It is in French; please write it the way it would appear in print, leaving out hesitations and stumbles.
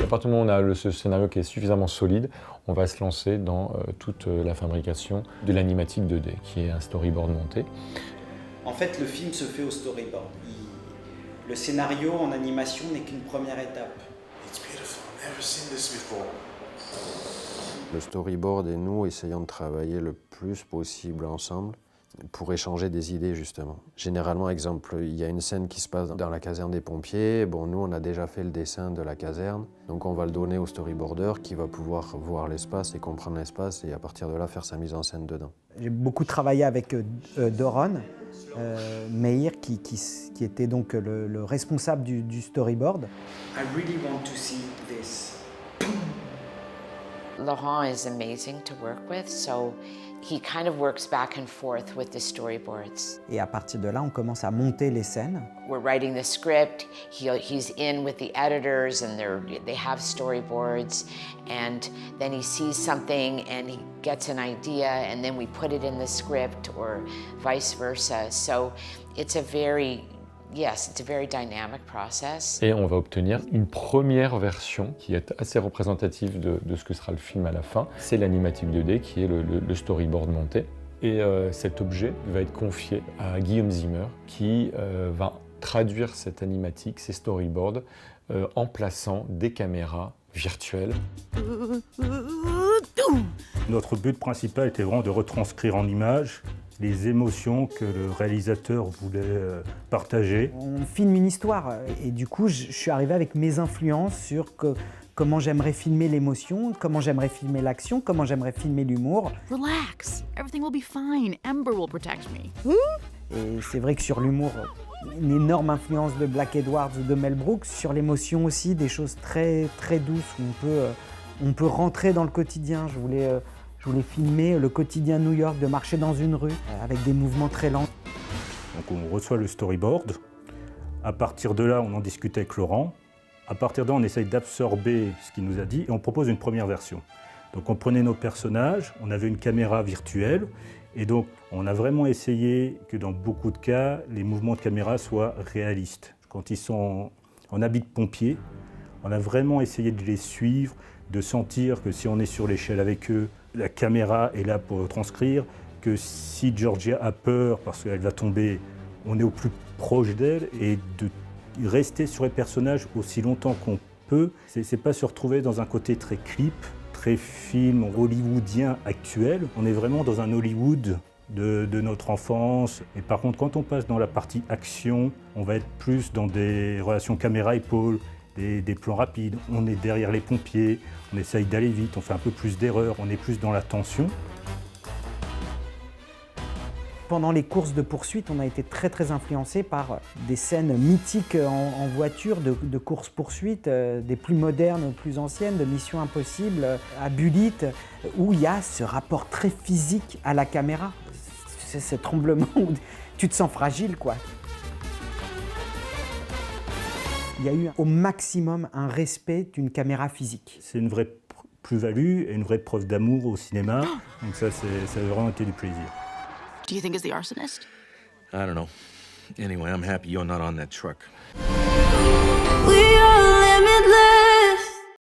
partir du moment où on a ce scénario qui est suffisamment solide, on va se lancer dans toute la fabrication de l'animatique 2D, qui est un storyboard monté. En fait, le film se fait au storyboard. Le scénario en animation n'est qu'une première étape. It's beautiful. I've never seen this before. Le storyboard et nous essayons de travailler le plus possible ensemble pour échanger des idées, justement. Généralement, exemple, il y a une scène qui se passe dans la caserne des pompiers. Bon, nous, on a déjà fait le dessin de la caserne, donc on va le donner au storyboarder qui va pouvoir voir l'espace et comprendre l'espace et à partir de là, faire sa mise en scène dedans. J'ai beaucoup travaillé avec Doron Meir, qui était donc le responsable du storyboard. I really want to see this. Laurent is amazing to work with, so he kind of works back and forth with the storyboards. Et à partir de là, on commence à monter les scènes. We're writing the script, he's in with the editors and they have storyboards, and then he sees something and he gets an idea and then we put it in the script or vice versa. So it's a very dynamic process. Et on va obtenir une première version qui est assez représentative de ce que sera le film à la fin. C'est l'animatique 2D qui est le storyboard monté. Et cet objet va être confié à Guillaume Zimmer qui va traduire cette animatique, ces storyboards, en plaçant des caméras virtuelles. Notre but principal était vraiment de retranscrire en images les émotions que le réalisateur voulait partager. On filme une histoire et du coup, je suis arrivé avec mes influences sur comment j'aimerais filmer l'émotion, comment j'aimerais filmer l'action, comment j'aimerais filmer l'humour. Relax, everything will be fine. Ember will protect me. Et c'est vrai que sur l'humour, une énorme influence de Black Edwards ou de Mel Brooks. Sur l'émotion aussi, des choses très, très douces où on peut rentrer dans le quotidien. Je voulais filmer le quotidien New York, de marcher dans une rue avec des mouvements très lents. Donc on reçoit le storyboard. À partir de là, on en discute avec Laurent. À partir de là, on essaye d'absorber ce qu'il nous a dit et on propose une première version. Donc on prenait nos personnages, on avait une caméra virtuelle et donc on a vraiment essayé que dans beaucoup de cas, les mouvements de caméra soient réalistes. Quand ils sont en habit de pompier, on a vraiment essayé de les suivre, de sentir que si on est sur l'échelle avec eux, la caméra est là pour transcrire, que si Georgia a peur parce qu'elle va tomber, on est au plus proche d'elle et de rester sur les personnages aussi longtemps qu'on peut. C'est pas se retrouver dans un côté très clip, très film hollywoodien actuel. On est vraiment dans un Hollywood de notre enfance. Et par contre, quand on passe dans la partie action, on va être plus dans des relations caméra-épaule, des plans rapides, on est derrière les pompiers, on essaye d'aller vite, on fait un peu plus d'erreurs, on est plus dans la tension. Pendant les courses de poursuite, on a été très très influencé par des scènes mythiques en voiture, de courses-poursuites, des plus modernes aux plus anciennes, de Mission Impossible à Bullitt, où il y a ce rapport très physique à la caméra. C'est ce tremblement où tu te sens fragile, quoi. Il y a eu au maximum un respect d'une caméra physique. C'est une vraie plus-value et une vraie preuve d'amour au cinéma. Donc ça a vraiment été du plaisir. Do you think it's the arsonist? I don't know. Anyway, I'm happy you're not on that truck. We are